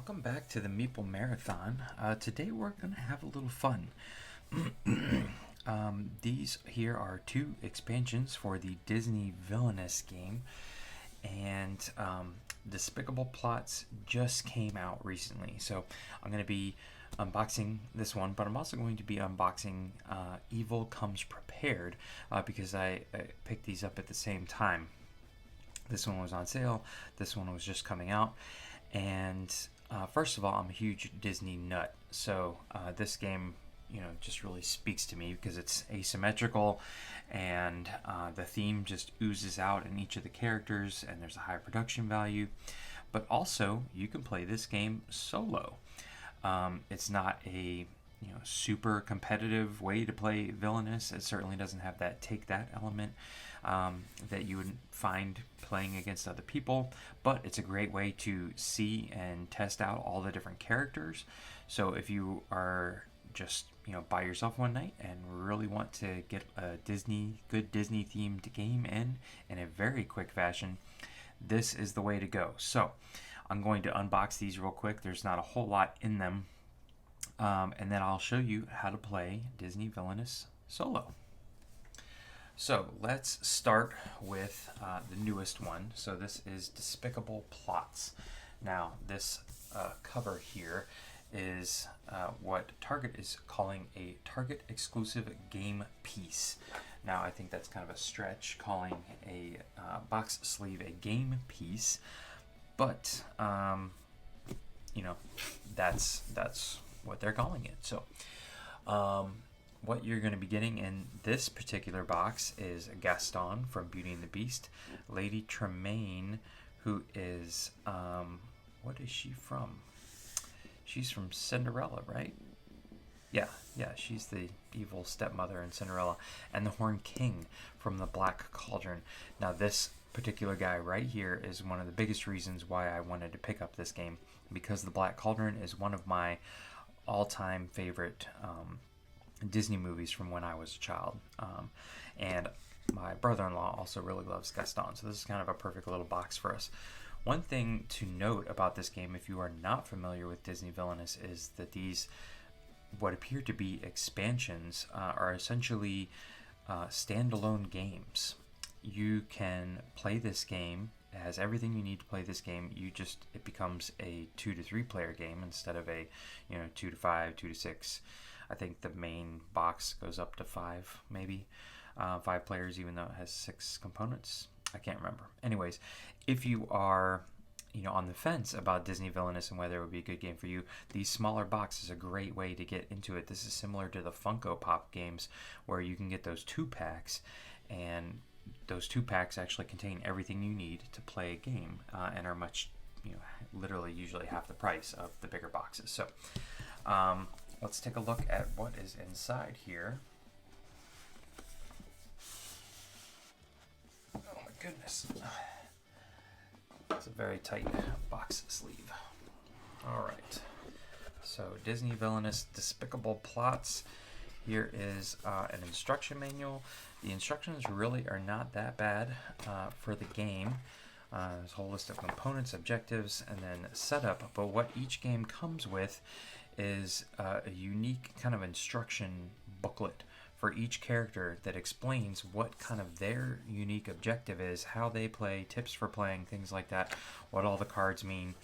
Welcome back to the Meeple Marathon. Today we're going to have a little fun. These here are two expansions for the Disney Villainous game, and Despicable Plots just came out recently. So I'm going to be unboxing this one, but I'm also going to be unboxing Evil Comes Prepared because I picked these up at the same time. This one was on sale, this one was just coming out, and first of all, I'm a huge Disney nut, so this game, just really speaks to me because it's asymmetrical, and the theme just oozes out in each of the characters, and there's a high production value. But also, you can play this game solo. It's not a super competitive way to play Villainous. It certainly doesn't have that take that element that you would find playing against other people, but it's a great way to see and test out all the different characters. So if you are just by yourself one night and really want to get a good Disney themed game in a very quick fashion, this is the way to go. So I'm going to unbox these real quick. There's not a whole lot in them, and then I'll show you how to play Disney Villainous solo. So let's start with the newest one. So this is Despicable Plots. Now this cover here is what Target is calling a Target exclusive game piece. Now I think that's kind of a stretch, calling a box sleeve a game piece, but that's what they're calling it. So what you're going to be getting in this particular box is Gaston from Beauty and the Beast, Lady Tremaine, who is what is she from? She's from Cinderella, right? Yeah, she's the evil stepmother in Cinderella, and the Horned King from the Black Cauldron. Now this particular guy right here is one of the biggest reasons why I wanted to pick up this game, because the Black Cauldron is one of my all-time favorite Disney movies from when I was a child, and my brother-in-law also really loves Gaston, so this is kind of a perfect little box for us. One thing to note about this game, if you are not familiar with Disney Villainous, is that these what appear to be expansions are essentially standalone games. You can play this game. It has everything you need to play this game. It becomes a 2 to 3 player game instead of a 2 to 5, 2 to 6. I think the main box goes up to 5, maybe 5 players, even though it has 6 components. I can't remember. Anyways, if you are on the fence about Disney Villainous and whether it would be a good game for you, these smaller boxes is a great way to get into it. This is similar to the Funko Pop games, where you can get those 2-packs, and those 2-packs actually contain everything you need to play a game, and are much, literally usually half the price of the bigger boxes. So let's take a look at what is inside here. Oh my goodness. It's a very tight box sleeve. Alright. So Disney Villainous Despicable Plots. Here is an instruction manual. The instructions really are not that bad for the game. There's a whole list of components, objectives, and then setup. But what each game comes with is a unique kind of instruction booklet for each character that explains what kind of their unique objective is, how they play, tips for playing, things like that, what all the cards mean.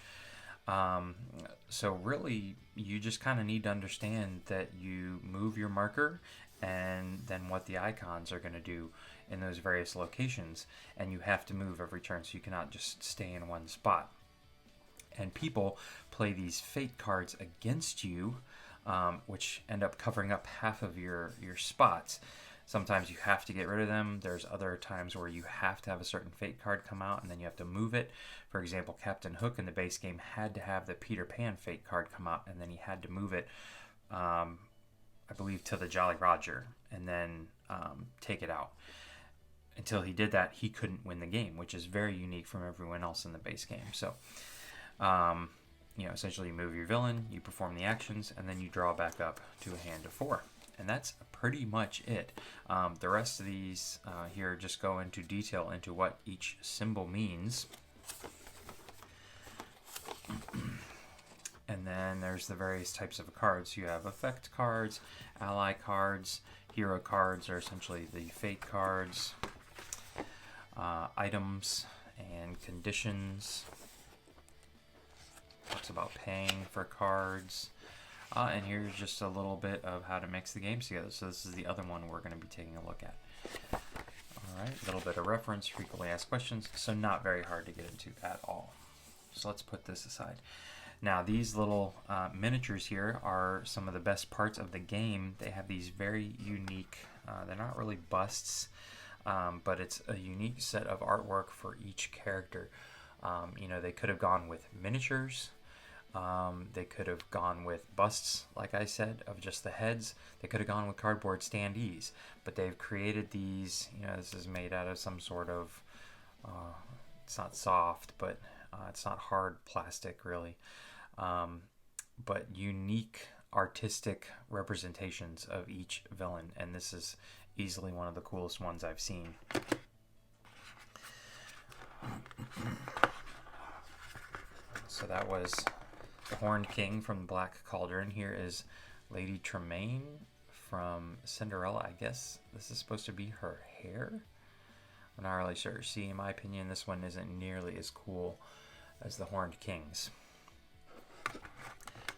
So really, you just kind of need to understand that you move your marker and then what the icons are going to do in those various locations, and you have to move every turn, so you cannot just stay in one spot. And people play these fate cards against you, which end up covering up half of your spots. Sometimes you have to get rid of them. There's other times where you have to have a certain fate card come out, and then you have to move it. For example, Captain Hook in the base game had to have the Peter Pan fate card come out, and then he had to move it, I believe, to the Jolly Roger, and then take it out. Until he did that, he couldn't win the game, which is very unique from everyone else in the base game. So essentially you move your villain, you perform the actions, and then you draw back up to a hand of 4. And that's pretty much it. The rest of these here just go into detail into what each symbol means. And then there's the various types of cards. You have effect cards, ally cards, hero cards are essentially the fate cards, items and conditions. Talks about paying for cards. And here's just a little bit of how to mix the games together. So this is the other one we're going to be taking a look at. Alright, a little bit of reference, frequently asked questions, so not very hard to get into at all. So let's put this aside. Now these little miniatures here are some of the best parts of the game. They have these very unique, they're not really busts, but it's a unique set of artwork for each character. You know, they could have gone with miniatures. They could have gone with busts, like I said, of just the heads. They could have gone with cardboard standees, but they've created these, you know, this is made out of some sort of, it's not soft, but it's not hard plastic really, but unique artistic representations of each villain, and this is easily one of the coolest ones I've seen. So that was the Horned King from the Black Cauldron. Here is Lady Tremaine from Cinderella. I guess this is supposed to be her hair. I'm not really sure. See, in my opinion, this one isn't nearly as cool as the Horned Kings.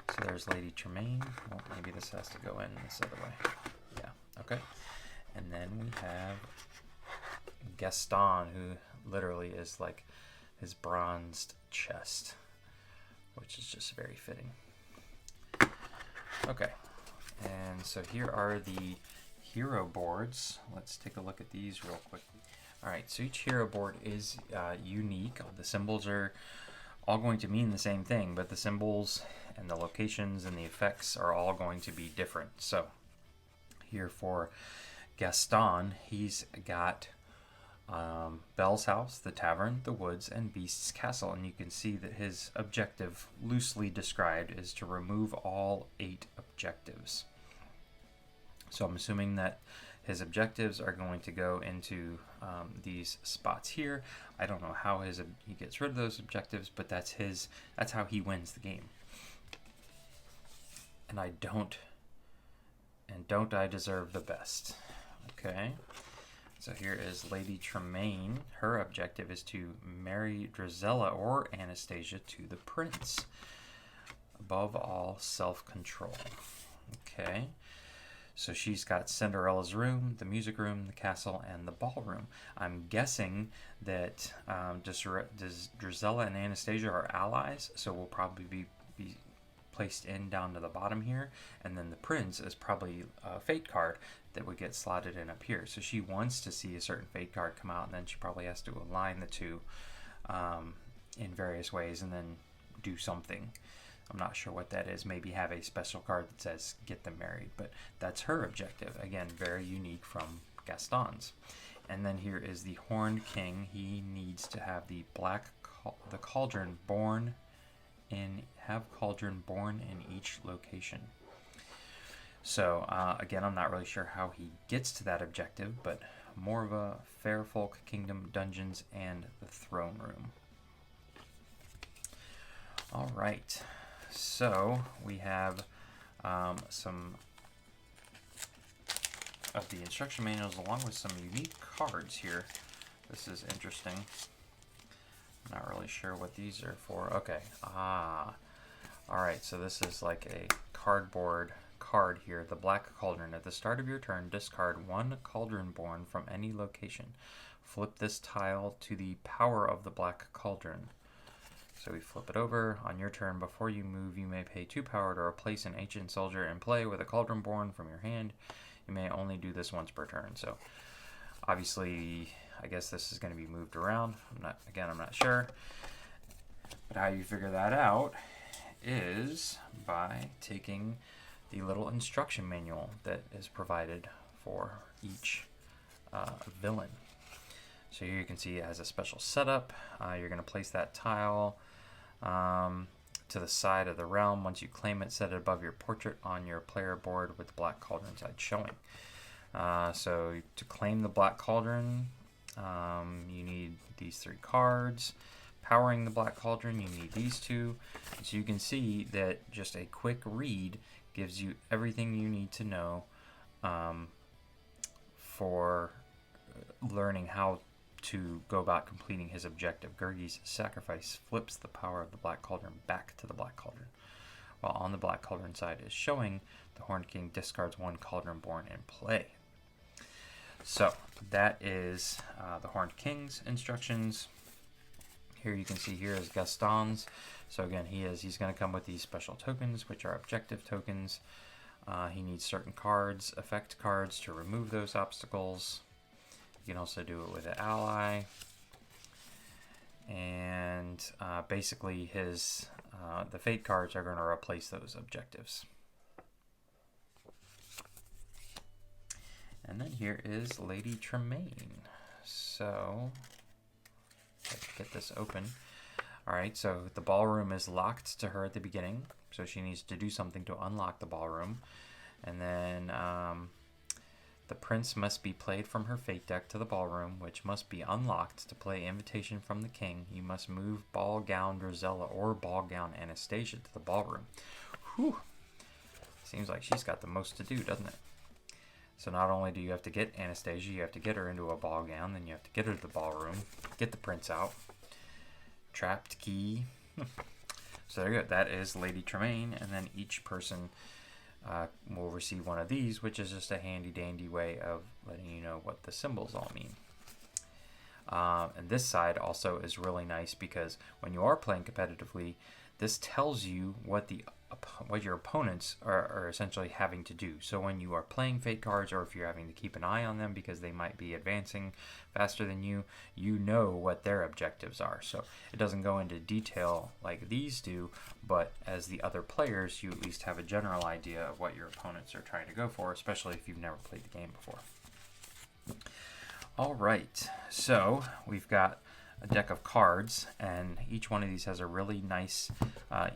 So there's Lady Tremaine. Well, maybe this has to go in this other way. Yeah, okay. And then we have Gaston, who literally is like his bronzed chest, which is just very fitting. Okay, and so here are the hero boards. Let's take a look at these real quick. Alright, so each hero board is unique. The symbols are all going to mean the same thing, but the symbols and the locations and the effects are all going to be different. So here for Gaston, he's got Belle's house, the tavern, the woods, and Beast's castle, and you can see that his objective, loosely described, is to remove all 8 objectives. So I'm assuming that his objectives are going to go into these spots here. I don't know how he gets rid of those objectives, but that's how he wins the game. And don't I deserve the best? Okay. So here is Lady Tremaine. Her objective is to marry Drizella or Anastasia to the prince. Above all, self-control. Okay. So she's got Cinderella's room, the music room, the castle, and the ballroom. I'm guessing that Drizella and Anastasia are allies, so we'll probably be placed in down to the bottom here, and then the prince is probably a fate card that would get slotted in up here. So she wants to see a certain fate card come out, and then she probably has to align the two in various ways and then do something. I'm not sure what that is. Maybe have a special card that says get them married, but that's her objective. Again, very unique from Gaston's. And then here is the Horned King. He needs to have the cauldron born in each location. So again, I'm not really sure how he gets to that objective, but more of a Fair Folk Kingdom, dungeons, and the throne room. All right, so we have some of the instruction manuals along with some unique cards here. This is interesting. I'm not really sure what these are for. Okay, all right, so this is like a cardboard card here. The Black Cauldron. At the start of your turn, discard 1 cauldron born from any location. Flip this tile to the power of the Black Cauldron. So we flip it over. On your turn, before you move, you may pay 2 power to replace an ancient soldier in play with a cauldron born from your hand. You may only do this once per turn. So obviously, I guess this is going to be moved around. I'm not sure. But how you figure that out is by taking the little instruction manual that is provided for each villain. So here you can see it has a special setup. You're going to place that tile to the side of the realm. Once you claim it, set it above your portrait on your player board with the Black Cauldron side showing. So to claim the Black Cauldron, you need these 3 cards. powering the Black Cauldron, you need these two. So you can see that just a quick read gives you everything you need to know for learning how to go about completing his objective. Gurgi's sacrifice flips the power of the Black Cauldron back to the Black Cauldron, while on the Black Cauldron side is showing the Horned King discards one Cauldron Born in play. So that is the Horned King's instructions. Here you can see here is Gaston's. So again, he's going to come with these special tokens, which are objective tokens. He needs certain cards, effect cards, to remove those obstacles. You can also do it with an ally. And basically the fate cards are going to replace those objectives. And then here is Lady Tremaine. So let's get this open. Alright, so the ballroom is locked to her at the beginning, so she needs to do something to unlock the ballroom. And then the prince must be played from her fate deck to the ballroom, which must be unlocked to play Invitation from the King. You must move Ball Gown Drizella or Ball Gown Anastasia to the ballroom. Whew. Seems like she's got the most to do, doesn't it? So not only do you have to get Anastasia, you have to get her into a ball gown, then you have to get her to the ballroom, get the prince out. Trapped key. So there you go. That is Lady Tremaine, and then each person will receive one of these, which is just a handy-dandy way of letting you know what the symbols all mean. And this side also is really nice because when you are playing competitively, this tells you what your opponents are essentially having to do. So when you are playing fate cards, or if you're having to keep an eye on them because they might be advancing faster than you, you know what their objectives are. So it doesn't go into detail like these do, but as the other players, you at least have a general idea of what your opponents are trying to go for, especially if you've never played the game before. All right, so we've got a deck of cards, and each one of these has a really nice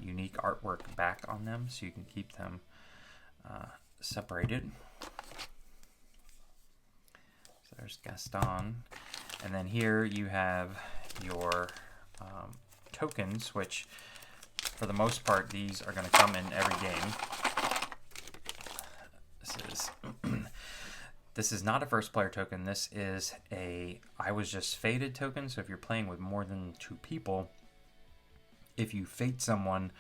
unique artwork back on them, so you can keep them separated. So there's Gaston, and then here you have your tokens, which for the most part these are going to come in every game. This is not a first player token. This is a I was just fated token. So if you're playing with more than 2 people, if you fate someone,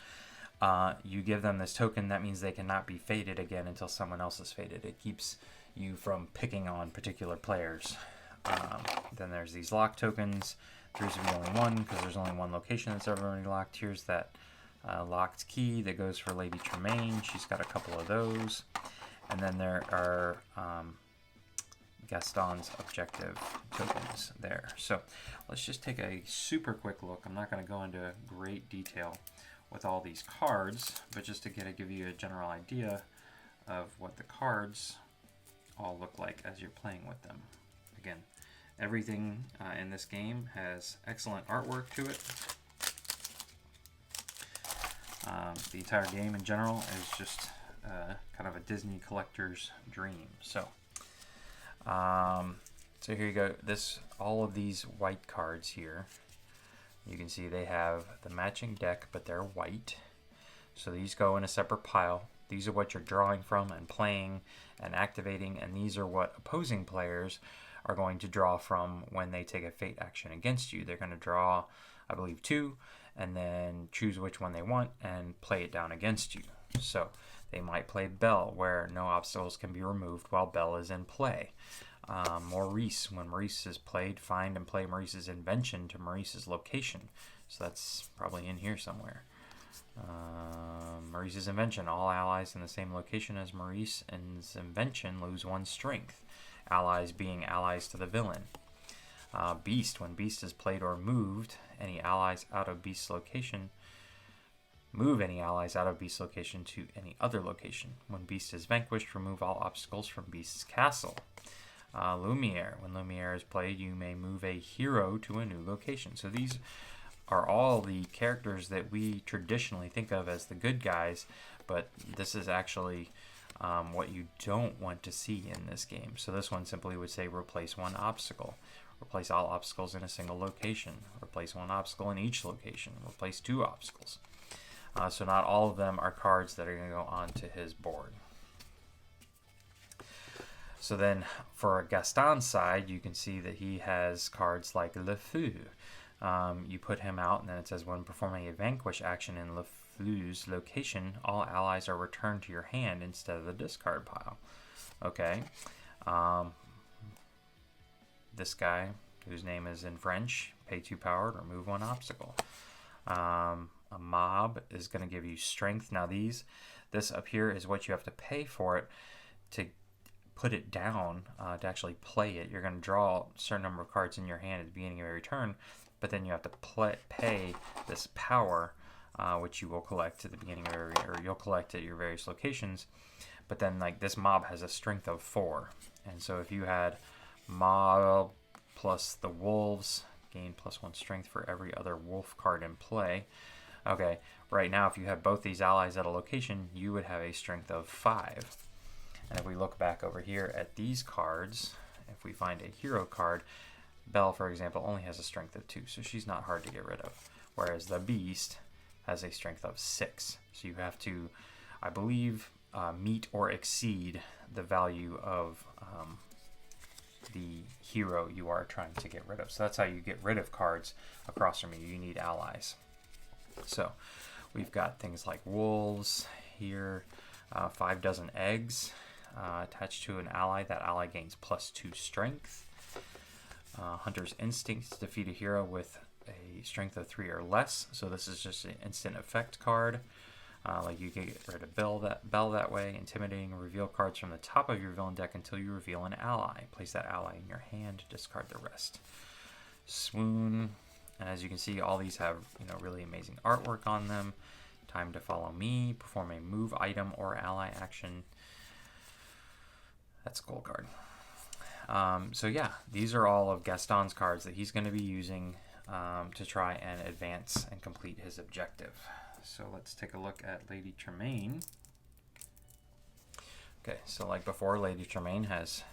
you give them this token. That means they cannot be fated again until someone else is fated. It keeps you from picking on particular players. Then there's these lock tokens. 3's the only one because there's only one location that's ever already locked. Here's that locked key that goes for Lady Tremaine. She's got a couple of those. And then there are Gaston's objective tokens there. So let's just take a super quick look. I'm not going to go into great detail with all these cards, but just to give you a general idea of what the cards all look like as you're playing with them. Again, everything in this game has excellent artwork to it. The entire game in general is just kind of a Disney collector's dream. So here you go. All of these white cards here, you can see they have the matching deck, but they're white. So these go in a separate pile. These are what you're drawing from and playing and activating, and these are what opposing players are going to draw from when they take a fate action against you. They're going to draw, I believe, 2, and then choose which one they want and play it down against you. So they might play Belle, where no obstacles can be removed while Belle is in play. Maurice, when Maurice is played, find and play Maurice's invention to Maurice's location. So that's probably in here somewhere. Maurice's invention, all allies in the same location as Maurice and his invention lose 1 strength. Allies being allies to the villain. Beast, when Beast is played or moved, any allies out of Beast's location, move any allies out of Beast's location to any other location. When Beast is vanquished, remove all obstacles from Beast's castle. Lumiere, when Lumiere is played, you may move a hero to a new location. So these are all the characters that we traditionally think of as the good guys, but this is actually what you don't want to see in this game. So this one simply would say replace 1 obstacle. Replace all obstacles in a single location. Replace one obstacle in each location. Replace 2 obstacles. So not all of them are cards that are going to go onto his board. So then for Gaston's side, you can see that he has cards like Le Fou. You put him out, and then it says when performing a vanquish action in Le Fou's location, all allies are returned to your hand instead of the discard pile. Okay. This guy, whose name is in French, pay 2 power to remove 1 obstacle. A mob is going to give you strength. Now this up here is what you have to pay for it to put it down, to actually play it. You're going to draw a certain number of cards in your hand at the beginning of every turn, but then you have to pay this power, which you will collect at the beginning of or you'll collect at your various locations. But then like this mob has a strength of 4, and so if you had mob plus the wolves, gain +1 strength for every other wolf card in play. Okay, right now if you have both these allies at a location, you would have a strength of 5. And if we look back over here at these cards, if we find a hero card, Belle, for example, only has a strength of 2, so she's not hard to get rid of. Whereas the Beast has a strength of 6. So you have to, I believe, meet or exceed the value of the hero you are trying to get rid of. So that's how you get rid of cards across from you. You need allies. So we've got things like wolves here, 5 dozen eggs attached to an ally. That ally gains +2 strength. Hunter's Instinct, defeat a hero with a strength of 3 or less. So this is just an instant effect card. Like you can get rid of Belle that way. Intimidating, reveal cards from the top of your villain deck until you reveal an ally. Place that ally in your hand, discard the rest. Swoon, and as you can see, all these have really amazing artwork on them. Time to follow me, perform a move, item, or ally action. That's a gold card. So yeah, these are all of Gaston's cards that he's going to be using to try and advance and complete his objective. So let's take a look at Lady Tremaine. Okay, so like before, Lady Tremaine has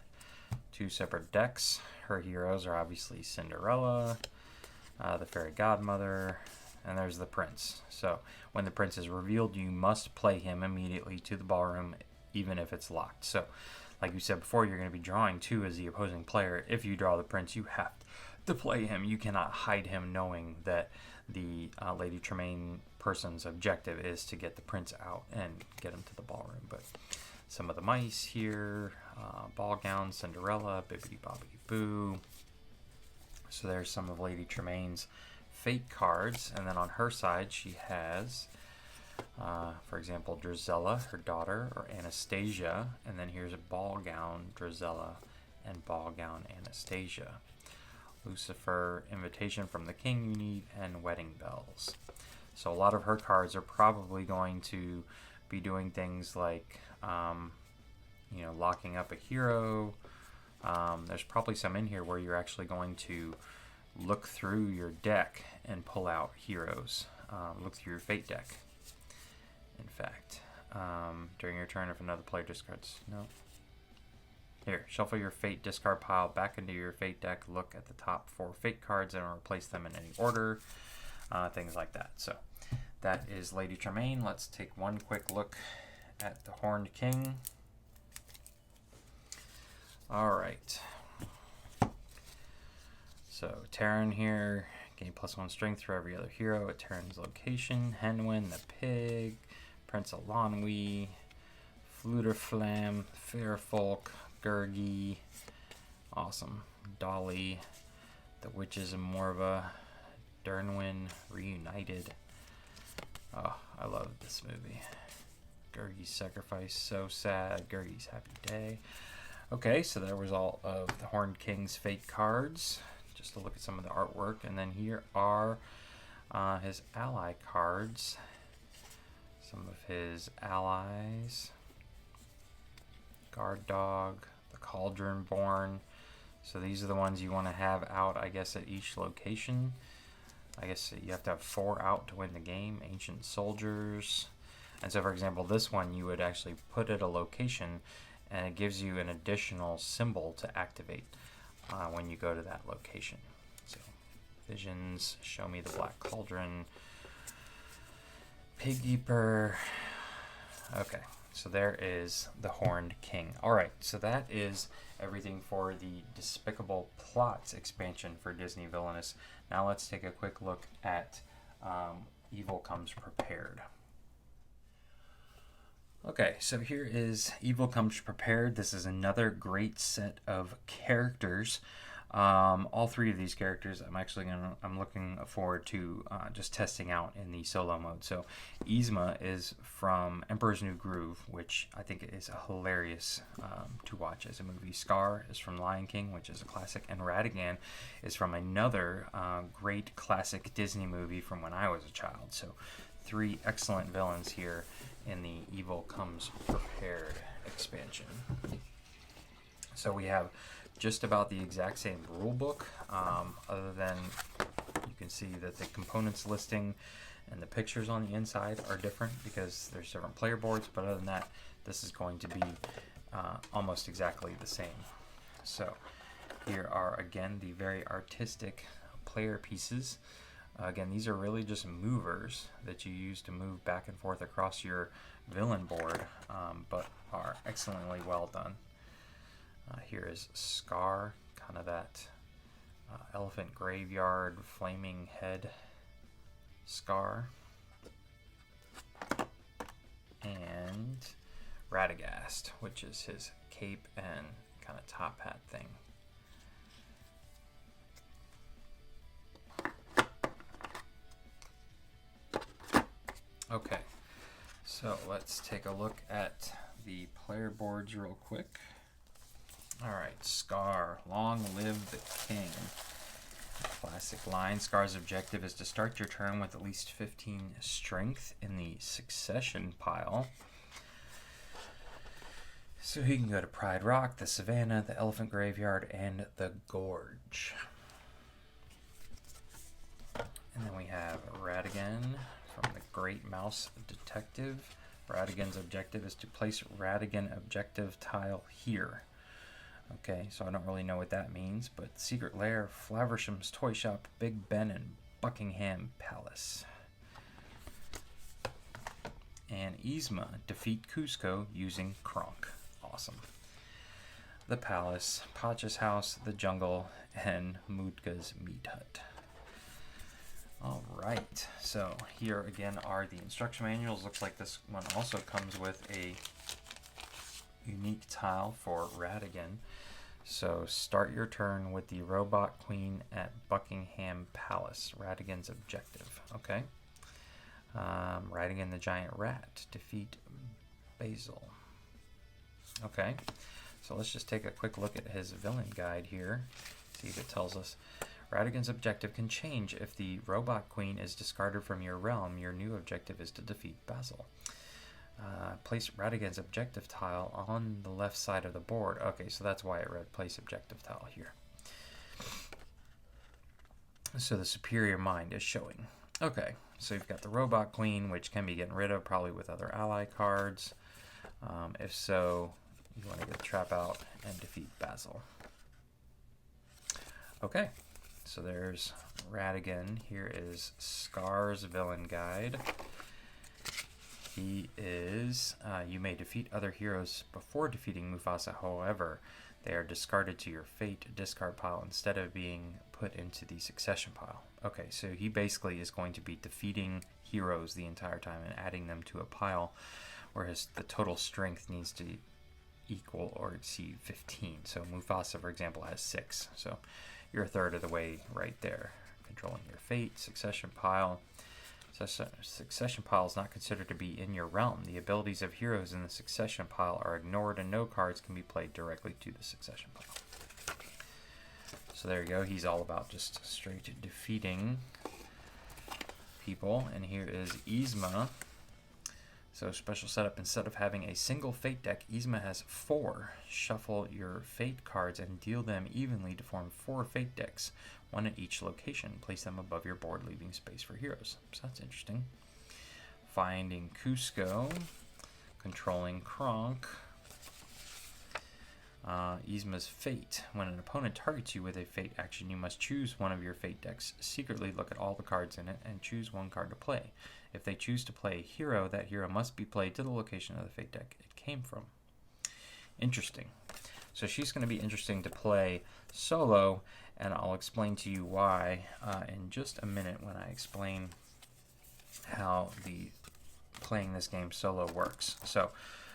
2 separate decks. Her heroes are obviously Cinderella, the Fairy Godmother, and there's the Prince. So when the Prince is revealed, you must play him immediately to the ballroom, even if it's locked. So like you said before, you're going to be drawing 2 as the opposing player. If you draw the Prince, you have to play him. You cannot hide him knowing that the Lady Tremaine person's objective is to get the Prince out and get him to the ballroom. But some of the mice here, Ball Gown, Cinderella, Bibbidi Bobbidi Boo. So there's some of Lady Tremaine's fate cards. And then on her side, she has, for example, Drizella, her daughter, or Anastasia. And then here's a Ball Gown, Drizella, and Ball Gown, Anastasia. Lucifer, Invitation from the King you need, and Wedding Bells. So a lot of her cards are probably going to be doing things like, locking up a hero. There's probably some in here where you're actually going to look through your deck and pull out heroes. Look through your fate deck, in fact. During your turn, if another player discards... No. Here, shuffle your fate discard pile back into your fate deck. Look at the top 4 fate cards and replace them in any order. Things like that. So that is Lady Tremaine. Let's take one quick look at the Horned King. Alright. So Terran here. Gain +1 strength for every other hero at Terran's location. Henwin the Pig. Prince Alonwi. Flutterflam. Fairfolk. Gurgi. Awesome. Dolly. The Witches of Morva. Dernwin Reunited. Oh, I love this movie. Gurgi's Sacrifice, so sad. Gurgi's Happy Day. Okay, so that was all of the Horned King's fate cards. Just to look at some of the artwork. And then here are his ally cards. Some of his allies. Guard Dog, the Cauldron Born. So these are the ones you want to have out, I guess, at each location. I guess you have to have 4 out to win the game. Ancient Soldiers. And so, for example, this one you would actually put at a location and it gives you an additional symbol to activate. when you go to that location. So, visions, show me the Black Cauldron, Pig Eater. Okay, so there is the Horned King. Alright, so that is everything for the Despicable Plots expansion for Disney Villainous. Now let's take a quick look at Evil Comes Prepared. Okay, so here is Evil Comes Prepared. This is another great set of characters. All three of these characters I'm looking forward to just testing out in the solo mode. So Yzma is from Emperor's New Groove, which I think is hilarious to watch as a movie. Scar is from Lion King, which is a classic, and Ratigan is from another great classic Disney movie from when I was a child. So three excellent villains here in the Evil Comes Prepared expansion. So we have just about the exact same rule book, other than you can see that the components listing and the pictures on the inside are different because there's different player boards, but other than that, this is going to be almost exactly the same. So here are again the very artistic player pieces. Again, these are really just movers that you use to move back and forth across your villain board, but are excellently well done. Here is Scar, kind of that elephant graveyard flaming head Scar. And Radagast, which is his cape and kind of top hat thing. Okay, so let's take a look at the player boards real quick. Alright, Scar, long live the king. Classic line. Scar's objective is to start your turn with at least 15 strength in the succession pile. So he can go to Pride Rock, the Savannah, the Elephant Graveyard, and the Gorge. And then we have Ratigan from the Great Mouse Detective. Ratigan's objective is to place Ratigan objective tile here. Okay, so I don't really know what that means, but Secret Lair, Flaversham's Toy Shop, Big Ben, and Buckingham Palace. And Yzma, defeat Cusco using Kronk. Awesome. The Palace, Pacha's House, the Jungle, and Mutka's Meat Hut. Alright, so here again are the instruction manuals. Looks like this one also comes with a unique tile for Ratigan. So start your turn with the Robot Queen at Buckingham Palace. Ratigan's objective. Okay. Ratigan the Giant Rat. Defeat Basil. Okay. So let's just take a quick look at his villain guide here. See if it tells us. Ratigan's objective can change if the Robot Queen is discarded from your realm. Your new objective is to defeat Basil. Place Ratigan's objective tile on the left side of the board. Okay, so that's why it read place objective tile here. So the superior mind is showing. Okay, so you've got the Robot Queen, which can be getting rid of probably with other ally cards. If so, you want to get the trap out and defeat Basil. Okay, so there's Ratigan. Here is Scar's villain guide. He is, you may defeat other heroes before defeating Mufasa. However, they are discarded to your fate discard pile instead of being put into the succession pile. Okay, so he basically is going to be defeating heroes the entire time and adding them to a pile, whereas the total strength needs to equal or exceed 15. So Mufasa, for example, has 6. So you're a third of the way right there. Controlling your fate, succession pile. Succession pile is not considered to be in your realm. The abilities of heroes in the succession pile are ignored and no cards can be played directly to the succession pile. So there you go. He's all about just straight defeating people. And here is Yzma. So special setup, instead of having a single fate deck, Yzma has 4. Shuffle your fate cards and deal them evenly to form 4 fate decks, 1 at each location. Place them above your board, leaving space for heroes. So that's interesting. Finding Cusco, controlling Kronk. Yzma's Fate. When an opponent targets you with a Fate action, you must choose one of your Fate decks, secretly look at all the cards in it, and choose one card to play. If they choose to play a hero, that hero must be played to the location of the Fate deck it came from. Interesting. So she's going to be interesting to play solo, and I'll explain to you why in just a minute when I explain how the playing this game solo works. So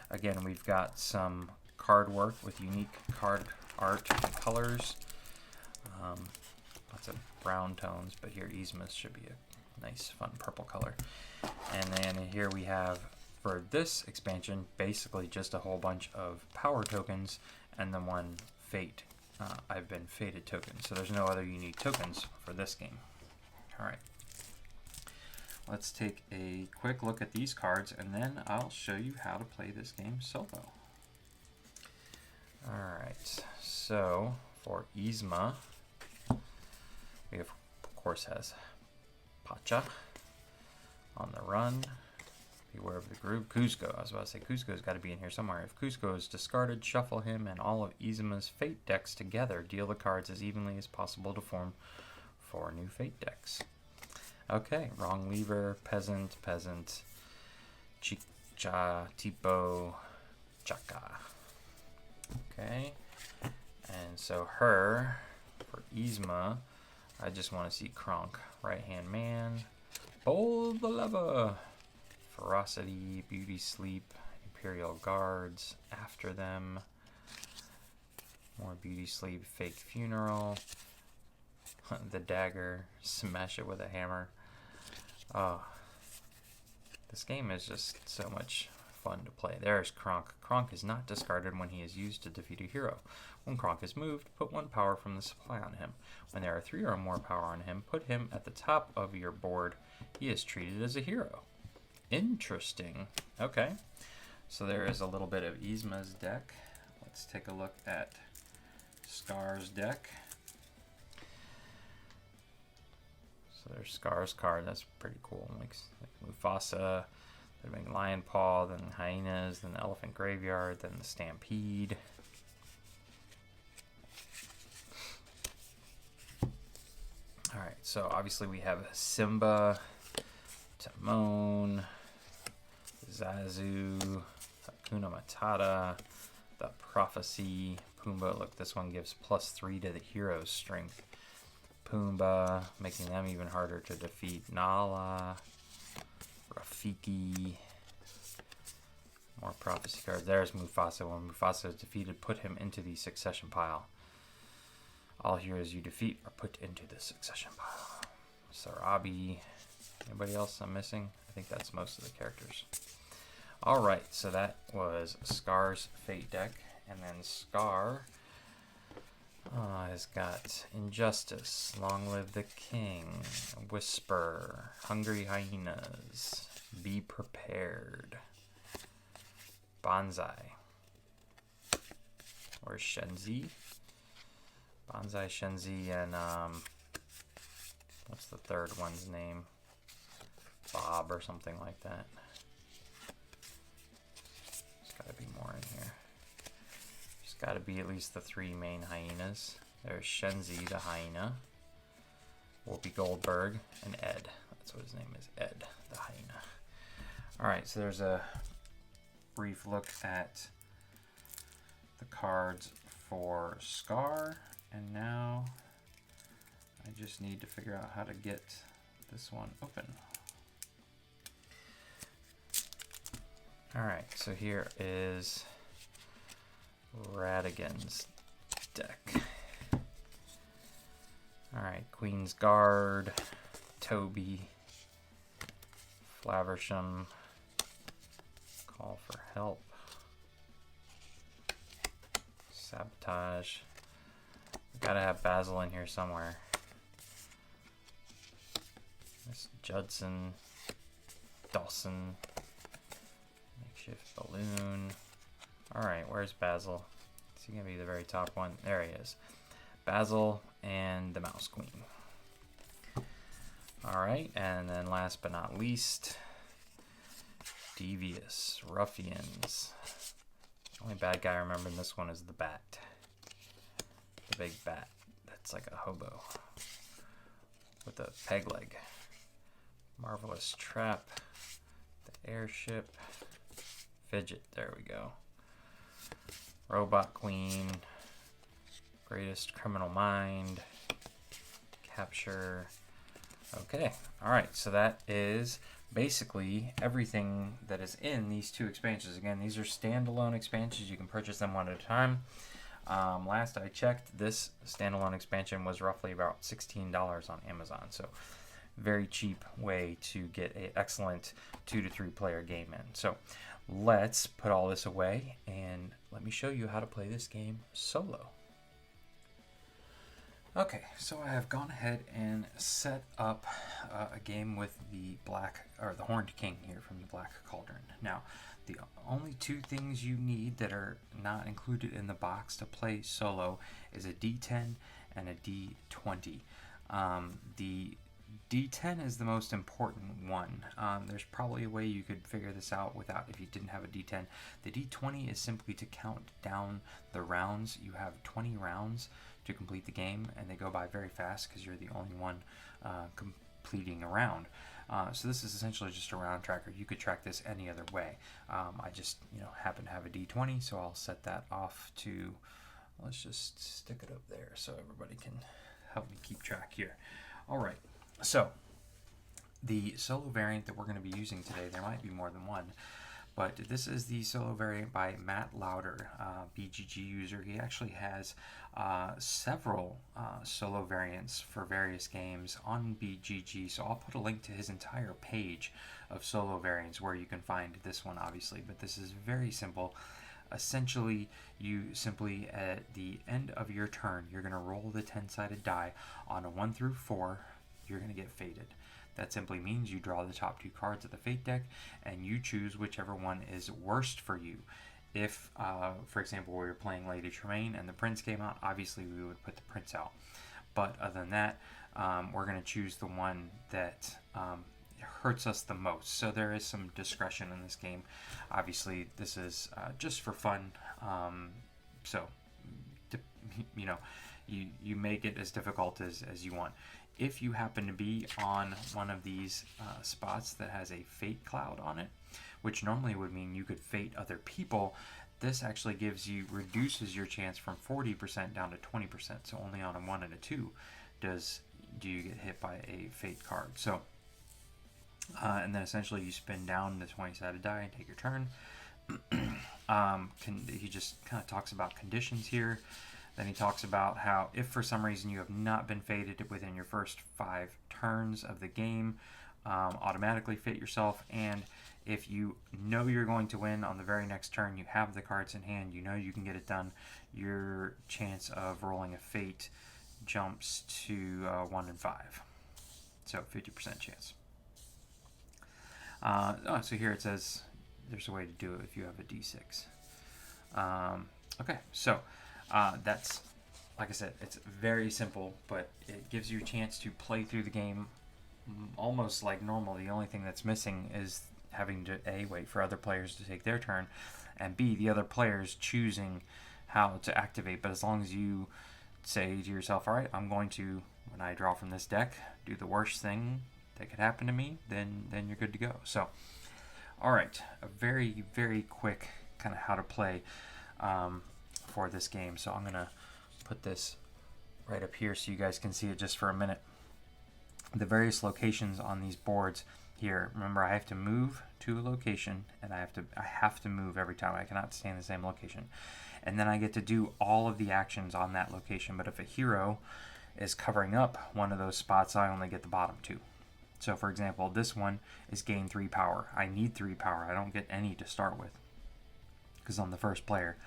again, we've got some card work with unique card art and colors. Lots of brown tones, but here Yzma's should be a nice fun purple color. And then here we have, for this expansion, basically just a whole bunch of power tokens and then one fate. I've been fated tokens, so there's no other unique tokens for this game. Alright, let's take a quick look at these cards and then I'll show you how to play this game solo. Alright, so for Yzma, we of course has Pacha on the run. Beware of the group. Kuzco. I was about to say Kuzco's got to be in here somewhere. If Kuzco is discarded, shuffle him and all of Yzma's Fate decks together. Deal the cards as evenly as possible to form 4 new Fate decks. Okay, Wrong Lever, Peasant, Chicha, Tipo, Chaka. Okay, and so for Yzma, I just want to see Kronk, Right Hand Man, Pull the Lever, Ferocity, Beauty Sleep, Imperial Guards, After Them, more Beauty Sleep, Fake Funeral, the Dagger, Smash It with a Hammer. Oh, this game is just so much fun to play. There's Kronk. Kronk is not discarded when he is used to defeat a hero. When Kronk is moved, put 1 power from the supply on him. When there are 3 or more power on him, put him at the top of your board. He is treated as a hero. Interesting. Okay, so there is a little bit of Yzma's deck. Let's take a look at Scar's deck. So there's Scar's card. That's pretty cool. Like Mufasa, then Lion Paw, then Hyenas, then the Elephant Graveyard, then the Stampede. Alright, so obviously we have Simba, Timon, Zazu, Hakuna Matata, the Prophecy, Pumbaa. Look, this one gives +3 to the hero's strength. Pumbaa, making them even harder to defeat. Nala, Rafiki, more prophecy cards. There's Mufasa. When Mufasa is defeated, put him into the succession pile. All heroes you defeat are put into the succession pile. Sarabi. Anybody else I'm missing? I think that's most of the characters. Alright, so that was Scar's Fate deck. And then Scar has got Injustice, Long Live the King, Whisper, Hungry Hyenas, Be Prepared, Banzai. Where's Shenzi? Banzai, Shenzi, and what's the third one's name? Bob or something like that. There's got to be more in here. There's got to be at least the 3 main hyenas. There's Shenzi, the hyena, Whoopi Goldberg, and Ed. That's what his name is, Ed, the hyena. Alright, so there's a brief look at the cards for Scar, and now I just need to figure out how to get this one open. Alright, so here is Radigan's deck. Alright, Queen's Guard, Toby, Flaversham, Call for Help, Sabotage. Gotta have Basil in here somewhere. Miss Judson, Dawson, Makeshift Balloon. Alright, where's Basil? Is he gonna be the very top one? There he is. Basil and the Mouse Queen. Alright, and then last but not least, Devious, Ruffians, Only bad guy I remember in this one is the bat. The big bat. That's like a hobo with a peg leg. Marvelous trap. The airship. Fidget. There we go. Robot queen. Greatest criminal mind. Capture. Okay. Alright, so that is basically everything that is in these two expansions. Again, these are standalone expansions. You can purchase them one at a time. Last I checked, this standalone expansion was roughly about $16 on Amazon. So very cheap way to get an excellent 2 to 3 player game in. So let's put all this away and let me show you how to play this game solo. Okay, so I have gone ahead and set up a game with the Horned King here from the Black Cauldron. Now, the only two things you need that are not included in the box to play solo is a D10 and a D20. The D10 is the most important one. There's probably a way you could figure this out without if you didn't have a D10. The D20 is simply to count down the rounds. You have 20 rounds to complete the game, and they go by very fast because you're the only one completing a round. So this is essentially just a round tracker. You could track this any other way. I just happen to have a D20, so I'll set that off to, let's just stick it up there so everybody can help me keep track here. All right, so the solo variant that we're going to be using today, there might be more than one, but this is the solo variant by Matt Lauder, BGG user. He actually has several solo variants for various games on BGG, so I'll put a link to his entire page of solo variants where you can find this one, obviously, but this is very simple. Essentially, you simply, at the end of your turn, you're going to roll the 10-sided die. On a 1 through 4, you're going to get fated. That simply means you draw the top 2 cards of the fate deck, and you choose whichever one is worst for you. If, for example, we were playing Lady Tremaine and the Prince came out, obviously we would put the Prince out. But other than that, we're going to choose the one that hurts us the most. So there is some discretion in this game. Obviously, this is just for fun. So, you make it as difficult as you want. If you happen to be on one of these spots that has a fate cloud on it, which normally would mean you could fate other people, this actually reduces your chance from 40% down to 20%. So only on a 1 and a 2 do you get hit by a fate card. So, and then essentially you spin down the 20-sided die and take your turn. He just kind of talks about conditions here. Then he talks about how if for some reason you have not been fated within your first 5 turns of the game, automatically fate yourself. And if you know you're going to win on the very next turn, you have the cards in hand, you know you can get it done, your chance of rolling a fate jumps to 1 in 5. So 50% chance. So here it says there's a way to do it if you have a D6. Okay, so that's, like I said, it's very simple, but it gives you a chance to play through the game almost like normal. The only thing that's missing is having to A, wait for other players to take their turn, and B, the other players choosing how to activate. But as long as you say to yourself, all right, I'm going to, when I draw from this deck, do the worst thing that could happen to me, then you're good to go. So, all right, a very, very quick kind of how to play for this game. So I'm going to put this right up here so you guys can see it just for a minute. The various locations on these boards here, remember I have to move to a location, and I have to move every time. I cannot stay in the same location. And then I get to do all of the actions on that location. But if a hero is covering up one of those spots, I only get the bottom 2. So for example, this one is gain 3 power. I need 3 power. I don't get any to start with because I'm the first player.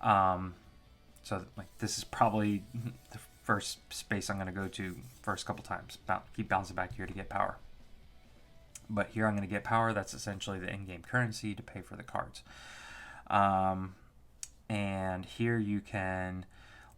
So like this is probably the first space I'm going to go to first couple times. Keep bouncing back here to get power. But here I'm going to get power. That's essentially the in-game currency to pay for the cards. And here you can,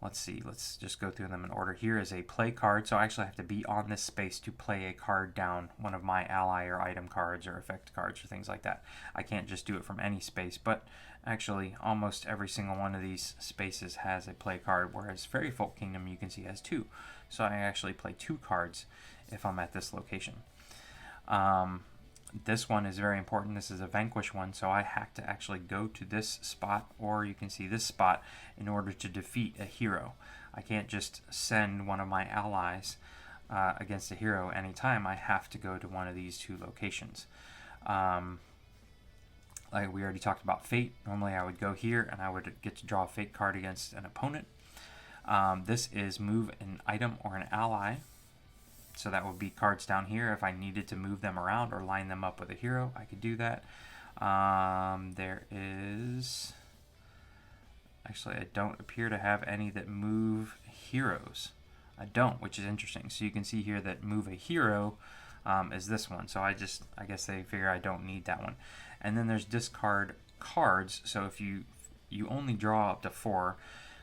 let's see, let's just go through them in order. Here is a play card, so I actually have to be on this space to play a card down, one of my ally or item cards or effect cards or things like that. I can't just do it from any space, but actually almost every single one of these spaces has a play card, whereas Fairy Folk Kingdom you can see has 2. So I actually play 2 cards if I'm at this location. This one is very important. This is a vanquish one, so I have to actually go to this spot, or you can see this spot, in order to defeat a hero. I can't just send one of my allies against a hero anytime. I have to go to one of these 2 locations. Like we already talked about fate. Normally I would go here and I would get to draw a fate card against an opponent. This is move an item or an ally. So that would be cards down here. If I needed to move them around or line them up with a hero, I could do that. There is... Actually, I don't appear to have any that move heroes. I don't, which is interesting. So you can see here that move a hero is this one. So I guess they figure I don't need that one. And then there's discard cards. So if you only draw up to 4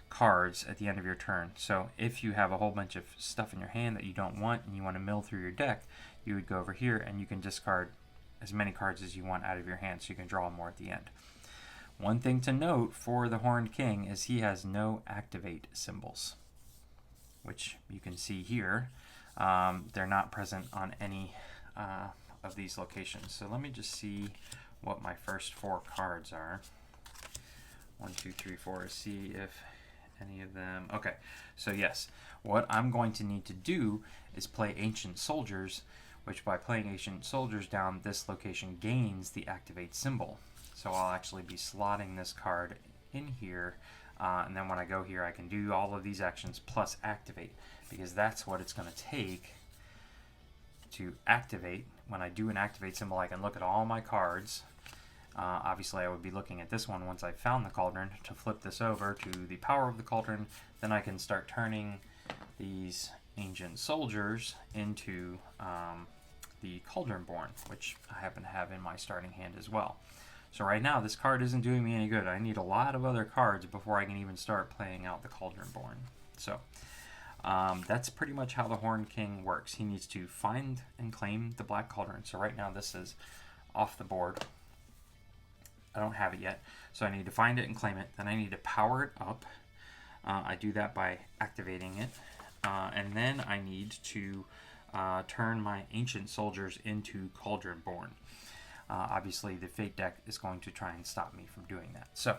cards at the end of your turn. So if you have a whole bunch of stuff in your hand that you don't want and you want to mill through your deck, you would go over here and you can discard as many cards as you want out of your hand so you can draw more at the end. One thing to note for the Horned King is he has no activate symbols, which you can see here. They're not present on any of these locations. So let me just see what my first 4 cards are. 1, 2, 3, 4. See if any of them... Okay, so yes, what I'm going to need to do is play Ancient Soldiers, which by playing Ancient Soldiers down this location gains the activate symbol. So I'll actually be slotting this card in here, and then when I go here I can do all of these actions plus activate, because that's what it's going to take to activate. When I do an activate symbol, I can look at all my cards. Obviously I would be looking at this one once I found the cauldron. To flip this over to the power of the cauldron, then I can start turning these ancient soldiers into the Cauldron Born, which I happen to have in my starting hand as well. So right now this card isn't doing me any good. I need a lot of other cards before I can even start playing out the Cauldron Born. So that's pretty much how the Horned King works. He needs to find and claim the Black Cauldron. So right now this is off the board. I don't have it yet, so I need to find it and claim it. Then I need to power it up. I do that by activating it. And then I need to turn my Ancient Soldiers into Cauldron Born. Obviously, the Fate deck is going to try and stop me from doing that. So,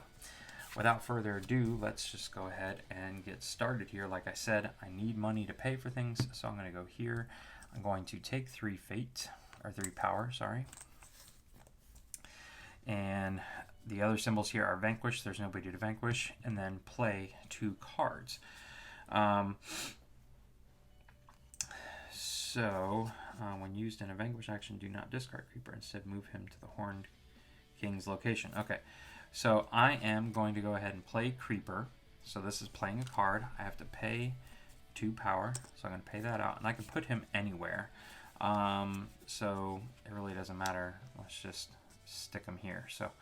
without further ado, let's just go ahead and get started here. Like I said, I need money to pay for things, so I'm going to go here. I'm going to take 3 Fate, or 3 Power, sorry. And the other symbols here are vanquish. There's nobody to vanquish. And then play 2 cards. When used in a vanquish action, do not discard Creeper. Instead, move him to the Horned King's location. Okay, so I am going to go ahead and play Creeper. So this is playing a card. I have to pay 2 power. So I'm going to pay that out. And I can put him anywhere. So it really doesn't matter. Let's just stick him here. So